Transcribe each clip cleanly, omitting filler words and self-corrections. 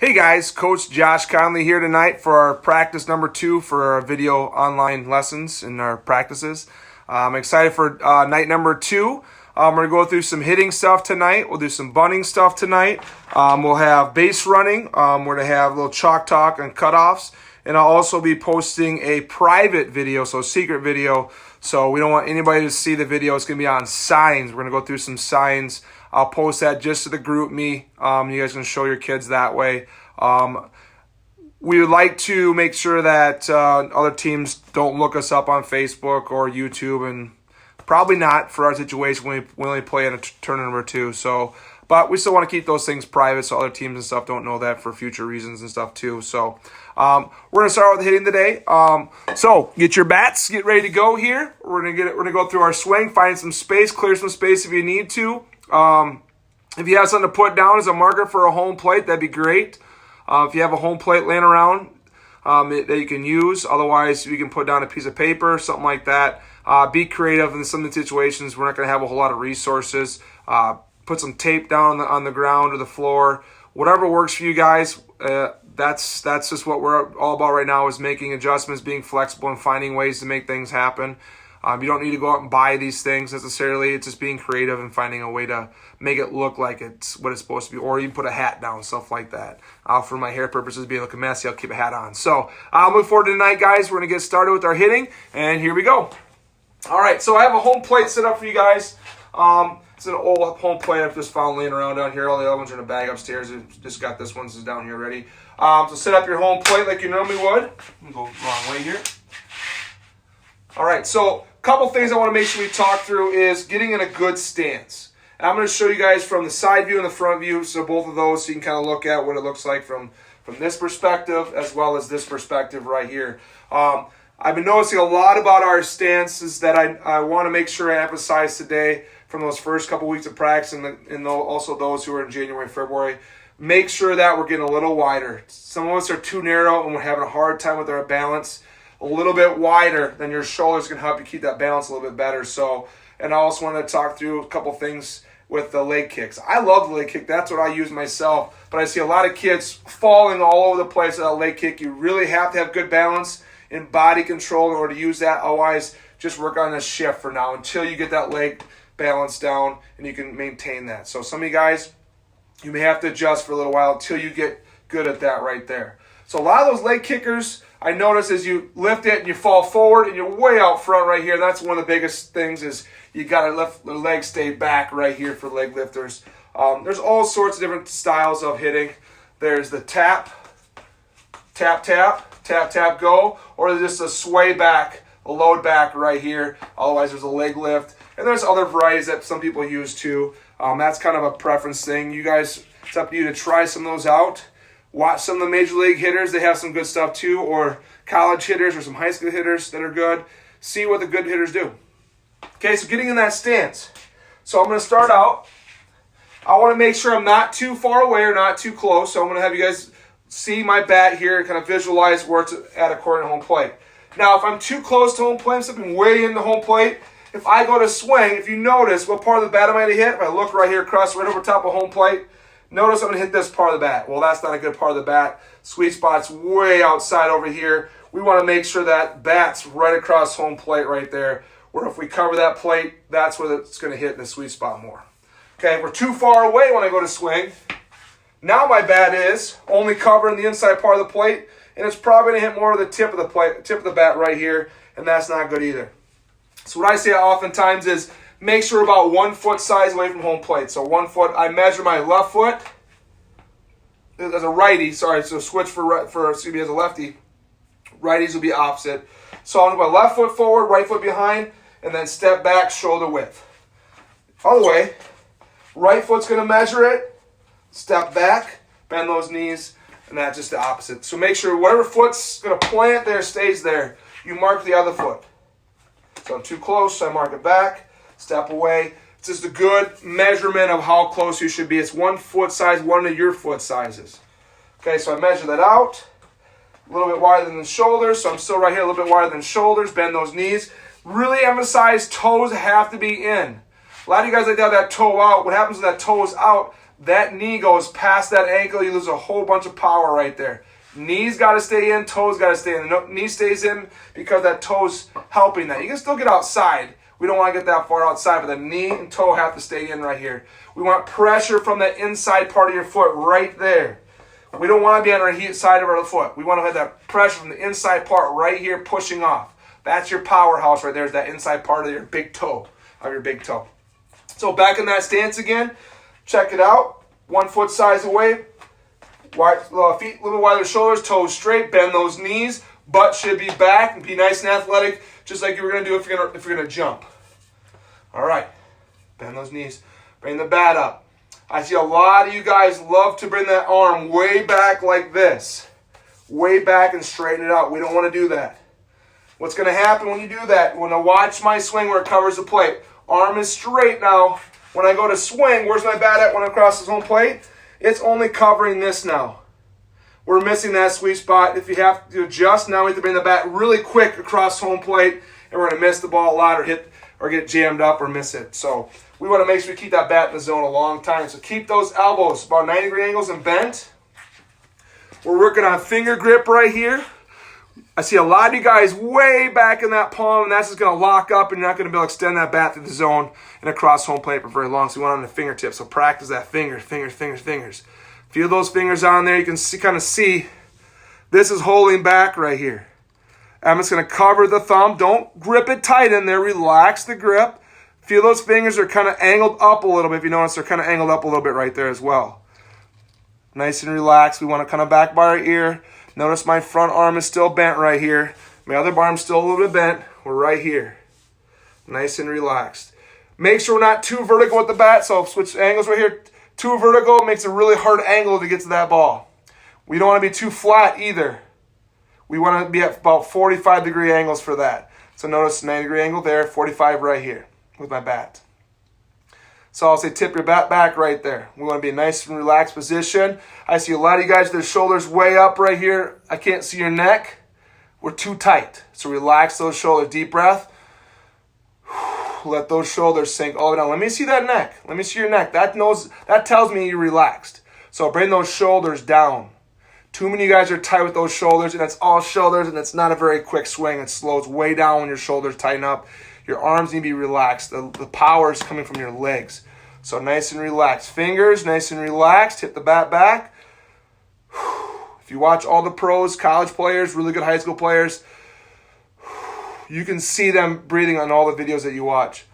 Hey guys, Coach Josh Conley here tonight for our practice number 2 for our video online lessons and our practices. I'm excited for night number 2. We're going to go through some hitting stuff tonight. We'll do some bunting stuff tonight. We'll have base running. We're going to have a little chalk talk and cutoffs. And I'll also be posting a private video, so secret video. So we don't want anybody to see the video. It's going to be on signs. We're going to go through some signs. I'll post that just to the group me. You guys can show your kids that way. We would like to make sure that other teams don't look us up on Facebook or YouTube, and probably not for our situation. We only play in a tournament or 2. So, but we still want to keep those things private so other teams and stuff don't know that for future reasons and stuff too. So we're going to start with hitting today. So get your bats, get ready to go here. We're gonna go through our swing, find some space, clear some space if you need to. If you have something to put down as a marker for a home plate, that'd be great. If you have a home plate laying around that you can use, otherwise you can put down a piece of paper, something like that. Be creative in some of the situations. We're not going to have a whole lot of resources. Put some tape down on the ground or the floor. Whatever works for you guys. That's just what we're all about right now, is making adjustments, being flexible, and finding ways to make things happen. You don't need to go out and buy these things necessarily. It's just being creative and finding a way to make it look like it's what it's supposed to be. Or you can put a hat down, stuff like that. For my hair purposes, being looking messy, I'll keep a hat on. So I'll move forward tonight, guys. We're going to get started with our hitting, and here we go. All right, so I have a home plate set up for you guys. It's an old home plate I've just found laying around down here. All the other ones are in a bag upstairs. I just got this one. This is down here ready. So set up your home plate like you normally would. I'm going to go the wrong way here. All right, so a couple things I want to make sure we talk through is getting in a good stance. And I'm going to show you guys from the side view and the front view, so both of those, so you can kind of look at what it looks like from this perspective as well as this perspective right here. I've been noticing a lot about our stances that I want to make sure I emphasize today from those first couple weeks of practice and also those who are in January and February. Make sure that we're getting a little wider. Some of us are too narrow and we're having a hard time with our balance. A little bit wider than your shoulders can help you keep that balance a little bit better. So, and I also want to talk through a couple things with the leg kicks. I love the leg kick. That's what I use myself. But I see a lot of kids falling all over the place with that leg kick. You really have to have good balance and body control in order to use that. Otherwise, just work on a shift for now until you get that leg balance down and you can maintain that. So some of you guys, you may have to adjust for a little while until you get good at that right there. So a lot of those leg kickers, I notice as you lift it and you fall forward and you're way out front right here. That's one of the biggest things, is you got to let the legs stay back right here for leg lifters. There's all sorts of different styles of hitting. There's the tap, tap, tap, tap, tap, go, or there's just a sway back, a load back right here. Otherwise, there's a leg lift. And there's other varieties that some people use too. That's kind of a preference thing. You guys, it's up to you to try some of those out. Watch some of the major league hitters. They have some good stuff too, or college hitters or some high school hitters that are good. See what the good hitters do. Okay, so getting in that stance. So I'm going to start out. I want to make sure I'm not too far away or not too close. So I'm going to have you guys see my bat here and kind of visualize where it's at according to home plate. Now, if I'm too close to home plate, I'm stepping way into home plate. If I go to swing, if you notice what part of the bat am I going to hit, if I look right here across, right over top of home plate, notice I'm going to hit this part of the bat. Well, that's not a good part of the bat. Sweet spot's way outside over here. We want to make sure that bat's right across home plate right there, where if we cover that plate, that's where it's going to hit in the sweet spot more. Okay, we're too far away when I go to swing. Now my bat is only covering the inside part of the plate, and it's probably going to hit more of the tip of the plate, tip of the bat right here, and that's not good either. So what I say oftentimes is make sure about 1 foot size away from home plate. So 1 foot, I measure my left foot as a righty. Sorry, so switch as a lefty. Righties will be opposite. So I'm going to put left foot forward, right foot behind, and then step back, shoulder width. Other way, right foot's going to measure it, step back, bend those knees, and that's just the opposite. So make sure whatever foot's going to plant there stays there. You mark the other foot. So I'm too close, so I mark it back, step away. It's just a good measurement of how close you should be. It's 1 foot size, one of your foot sizes. Okay, so I measure that out. A little bit wider than the shoulders, so I'm still right here, a little bit wider than shoulders. Bend those knees. Really emphasize toes have to be in. A lot of you guys like to have that toe out. What happens when that toe is out? that knee goes past that ankle, you lose a whole bunch of power right there. Knees got to stay in, toes got to stay in. The knee stays in because that toe's helping that. You can still get outside. We don't want to get that far outside, but the knee and toe have to stay in right here. We want pressure from that inside part of your foot right there. We don't want to be on our side of our foot. We want to have that pressure from the inside part right here pushing off. That's your powerhouse right there, is that inside part of your big toe, So back in that stance again. Check it out. 1 foot size away. Feet a little bit wider, shoulders, toes straight. Bend those knees. Butt should be back and be nice and athletic, just like you were going to do if you're going to jump. All right. Bend those knees. Bring the bat up. I see a lot of you guys love to bring that arm way back like this. Way back and straighten it out. We don't want to do that. What's going to happen when you do that? When I watch my swing where it covers the plate, arm is straight now. When I go to swing, where's my bat at when I cross this home plate? It's only covering this now. We're missing that sweet spot. If you have to adjust, now we have to bring the bat really quick across home plate, and we're going to miss the ball a lot or get jammed up or miss it. So we want to make sure we keep that bat in the zone a long time. So keep those elbows about 90-degree angles and bent. We're working on finger grip right here. I see a lot of you guys way back in that palm, and that's just going to lock up, and you're not going to be able to extend that bat through the zone and across home plate for very long. So we want on the fingertips. So practice that fingers. Feel those fingers on there. You can kind of see this is holding back right here. I'm just going to cover the thumb. Don't grip it tight in there. Relax the grip. Feel those fingers are kind of angled up a little bit. If you notice, they're kind of angled up a little bit right there as well. Nice and relaxed. We want to kind of back by our ear. Notice my front arm is still bent right here. My other arm's still a little bit bent. We're right here. Nice and relaxed. Make sure we're not too vertical with the bat, so switch angles right here. Too vertical makes a really hard angle to get to that ball. We don't want to be too flat either. We want to be at about 45-degree angles for that. So notice 90-degree angle there, 45 right here with my bat. So I'll say tip your bat back right there. We want to be in a nice and relaxed position. I see a lot of you guys, their shoulders way up right here. I can't see your neck. We're too tight. So relax those shoulders. Deep breath. Let those shoulders sink all the way down. Let me see that neck. Let me see your neck. That tells me you're relaxed. So bring those shoulders down. Too many of you guys are tight with those shoulders, and that's all shoulders, and it's not a very quick swing. It slows way down when your shoulders tighten up. Your arms need to be relaxed. The power is coming from your legs. So nice and relaxed. Fingers, nice and relaxed. Hit the bat back. If you watch all the pros, college players, really good high school players, you can see them breathing on all the videos that you watch.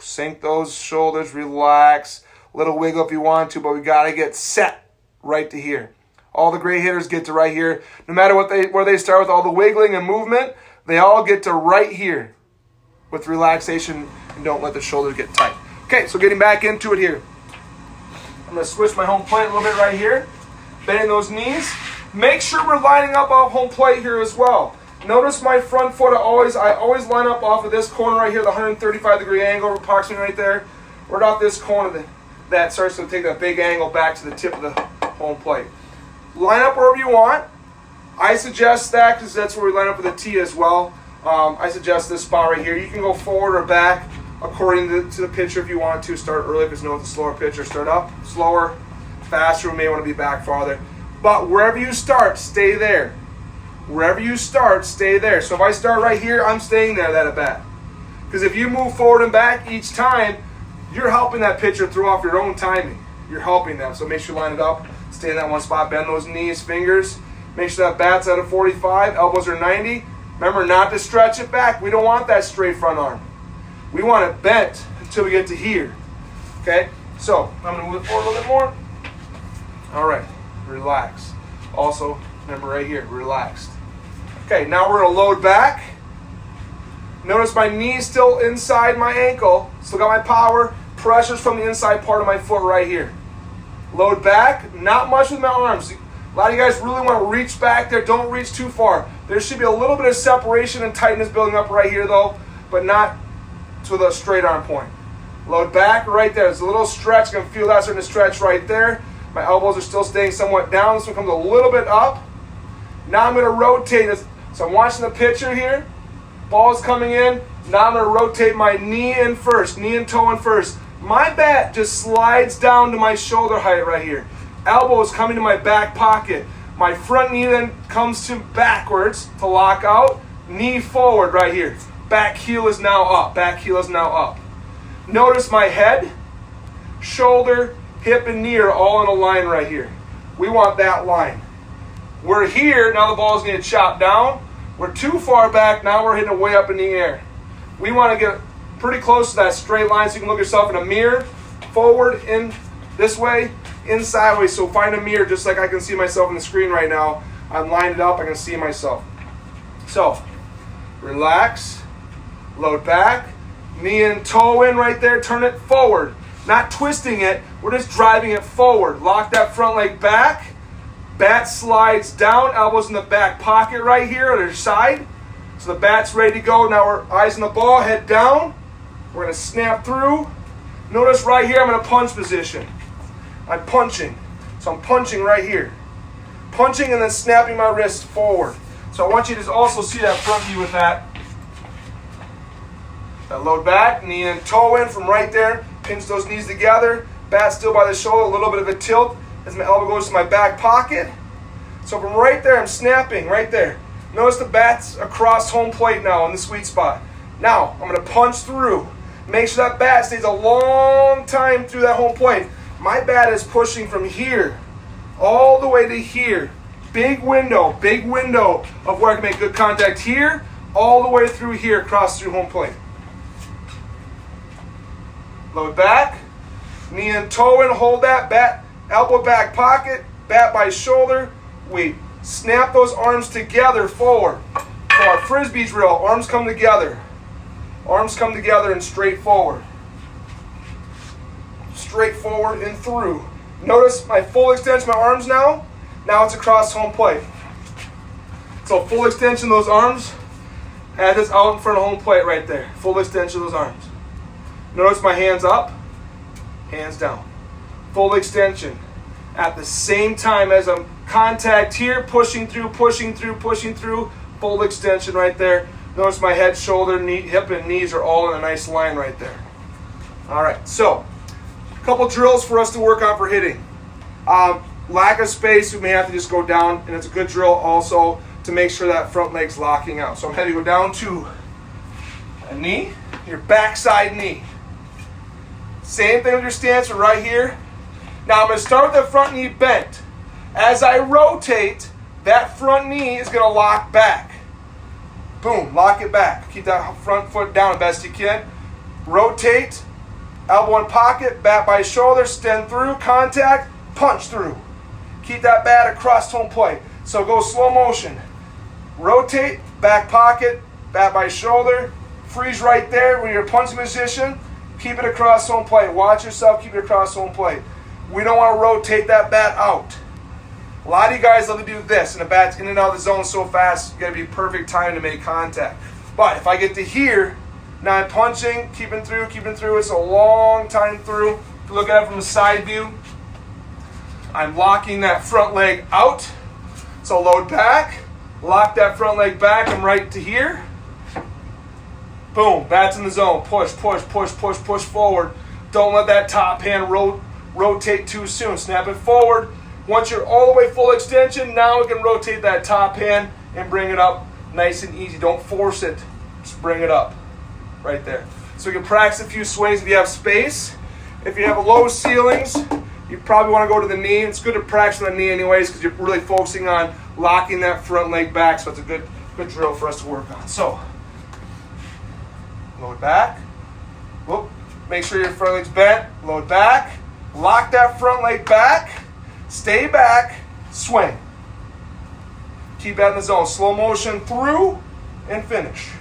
Sink those shoulders, relax. Little wiggle if you want to, but we got to get set right to here. All the great hitters get to right here. No matter where they start with all the wiggling and movement, they all get to right here with relaxation, and don't let the shoulders get tight. Okay, so getting back into it here. I'm going to switch my home plate a little bit right here. Bending those knees. Make sure we're lining up off home plate here as well. Notice my front foot, I always line up off of this corner right here, the 135-degree angle approximately right there. Right off this corner that starts to take that big angle back to the tip of the home plate. Line up wherever you want. I suggest that because that's where we line up with the tee as well. I suggest this spot right here. You can go forward or back according to the pitcher if you want to. Start early if it's a slower pitcher. Start up, slower, faster. We may want to be back farther. But wherever you start, stay there. Wherever you start, stay there. So if I start right here, I'm staying there that at bat. Because if you move forward and back each time, you're helping that pitcher throw off your own timing. You're helping them. So make sure you line it up. Stay in that one spot. Bend those knees, fingers. Make sure that bat's at a 45. Elbows are 90. Remember not to stretch it back. We don't want that straight front arm. We want it bent until we get to here. Okay? So I'm going to move it forward a little bit more. All right. Relax. Also, remember right here, relaxed. Okay, now we're going to load back. Notice my knee's still inside my ankle. Still got my power. Pressure's from the inside part of my foot right here. Load back. Not much with my arms. A lot of you guys really want to reach back there. Don't reach too far. There should be a little bit of separation and tightness building up right here though, but not to the straight arm point. Load back right there. There's a little stretch. You can feel that starting to stretch right there. My elbows are still staying somewhat down. This one comes a little bit up. Now I'm going to rotate this. So I'm watching the pitcher here. Ball's coming in. Now I'm going to rotate my knee in first. Knee and toe in first. My bat just slides down to my shoulder height right here. Elbow is coming to my back pocket. My front knee then comes to backwards to lock out. Knee forward right here. Back heel is now up. Back heel is now up. Notice my head, shoulder, hip, and knee are all in a line right here. We want that line. We're here, now the ball is going to chop down. We're too far back, now we're hitting it way up in the air. We want to get pretty close to that straight line so you can look yourself in a mirror. Forward, in this way, in sideways. So find a mirror just like I can see myself on the screen right now. I'm lined it up, I can see myself. So, relax, load back, knee and toe in right there, turn it forward. Not twisting it, we're just driving it forward. Lock that front leg back. Bat slides down, elbows in the back pocket right here on your side. So the bat's ready to go. Now we're eyes on the ball, head down. We're going to snap through. Notice right here I'm in a punch position. I'm punching. So I'm punching right here. Punching and then snapping my wrist forward. So I want you to also see that front view with that. That load back, knee and toe in from right there. Pinch those knees together. Bat still by the shoulder, a little bit of a tilt as my elbow goes to my back pocket. So from right there, I'm snapping right there. Notice the bat's across home plate now in the sweet spot. Now, I'm going to punch through. Make sure that bat stays a long time through that home plate. My bat is pushing from here all the way to here. Big window of where I can make good contact here, all the way through here, across through home plate. Load back, knee and toe in, hold that, bat, elbow back pocket, bat by shoulder. We snap those arms together forward. So our frisbee drill, arms come together. Arms come together and straight forward. Straight forward and through. Notice my full extension of my arms now. Now it's across home plate. So full extension of those arms. Add this out in front of home plate right there. Full extension of those arms. Notice my hands up, hands down. Full extension. At the same time as I'm contact here, pushing through, full extension right there. Notice my head, shoulder, knee, hip, and knees are all in a nice line right there. All right, so a couple drills for us to work on for hitting. Lack of space, we may have to just go down, and it's a good drill also to make sure that front leg's locking out. So I'm heading to go down to a knee, your backside knee. Same thing with your stance right here. Now I'm going to start with the front knee bent. As I rotate, that front knee is going to lock back. Boom, lock it back. Keep that front foot down as best you can. Rotate, elbow in pocket, bat by shoulder, extend through, contact, punch through. Keep that bat across home plate. So go slow motion. Rotate, back pocket, bat by shoulder, freeze right there when you're in punching position. Keep it across home plate. Watch yourself, keep it across home plate. We don't want to rotate that bat out. A lot of you guys love to do this, and the bat's in and out of the zone so fast, you got to be perfect time to make contact. But if I get to here, now I'm punching, keeping through. It's a long time through. If you look at it from the side view, I'm locking that front leg out. So load back, lock that front leg back, I'm right to here. Boom, bat's in the zone. Push forward. Don't let that top hand rotate too soon. Snap it forward. Once you're all the way full extension, now we can rotate that top hand and bring it up nice and easy. Don't force it. Just bring it up right there. So you can practice a few swings if you have space. If you have low ceilings, you probably want to go to the knee. It's good to practice on the knee anyways because you're really focusing on locking that front leg back. So it's a good drill for us to work on. So load back. Whoop. Make sure your front leg's bent. Load back. Lock that front leg back. Stay back. Swing. Keep that in the zone. Slow motion through and finish.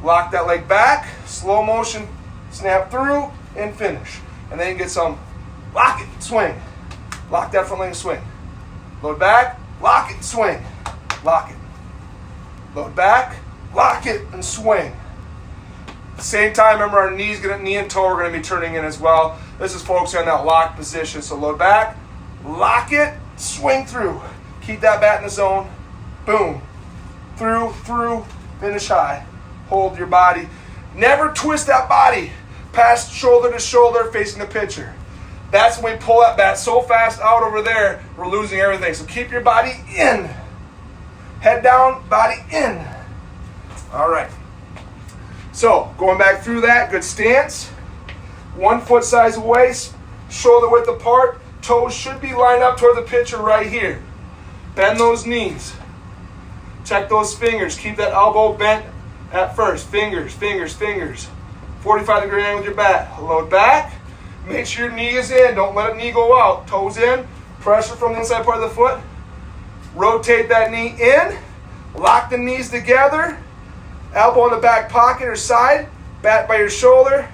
Lock that leg back. Slow motion. Snap through and finish. And then you get some lock it, swing. Lock that front leg and swing. Load back. Lock it, swing. Lock it. Load back. Lock it and swing. At the same time, remember our knee and toe are going to be turning in as well. This is focusing on that lock position. So load back, lock it, swing through. Keep that bat in the zone. Boom. Through, finish high. Hold your body. Never twist that body. Pass shoulder to shoulder facing the pitcher. That's when we pull that bat so fast out over there, we're losing everything. So keep your body in. Head down, body in. All right. So going back through that, good stance. 1 foot size away, shoulder width apart. Toes should be lined up toward the pitcher right here. Bend those knees. Check those fingers. Keep that elbow bent at first. Fingers, fingers, fingers. 45-degree angle with your bat. Load back. Make sure your knee is in. Don't let a knee go out. Toes in. Pressure from the inside part of the foot. Rotate that knee in. Lock the knees together. Elbow in the back pocket or side. Bat by your shoulder.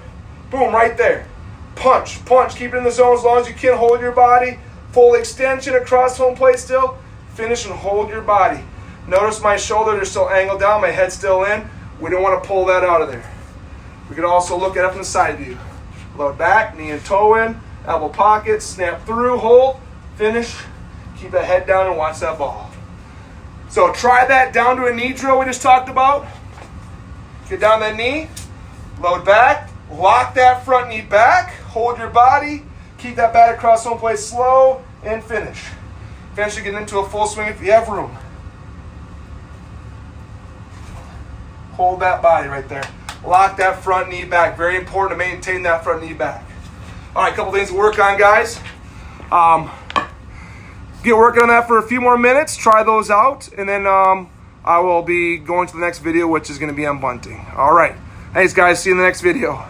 Boom, right there. Punch, punch. Keep it in the zone as long as you can. Hold your body. Full extension across home plate still. Finish and hold your body. Notice my shoulders are still angled down. My head's still in. We don't want to pull that out of there. We can also look at it from the side view. Load back, knee and toe in. Elbow pocket, snap through, hold, finish. Keep that head down and watch that ball. So try that down to a knee drill we just talked about. Get down that knee. Load back. Lock that front knee back. Hold your body. Keep that bat across home plate slow and finish. Eventually get into a full swing if you have room. Hold that body right there. Lock that front knee back. Very important to maintain that front knee back. All right, a couple things to work on, guys. Get working on that for a few more minutes. Try those out. And then I will be going to the next video, which is going to be on bunting. All right. Thanks, guys. See you in the next video.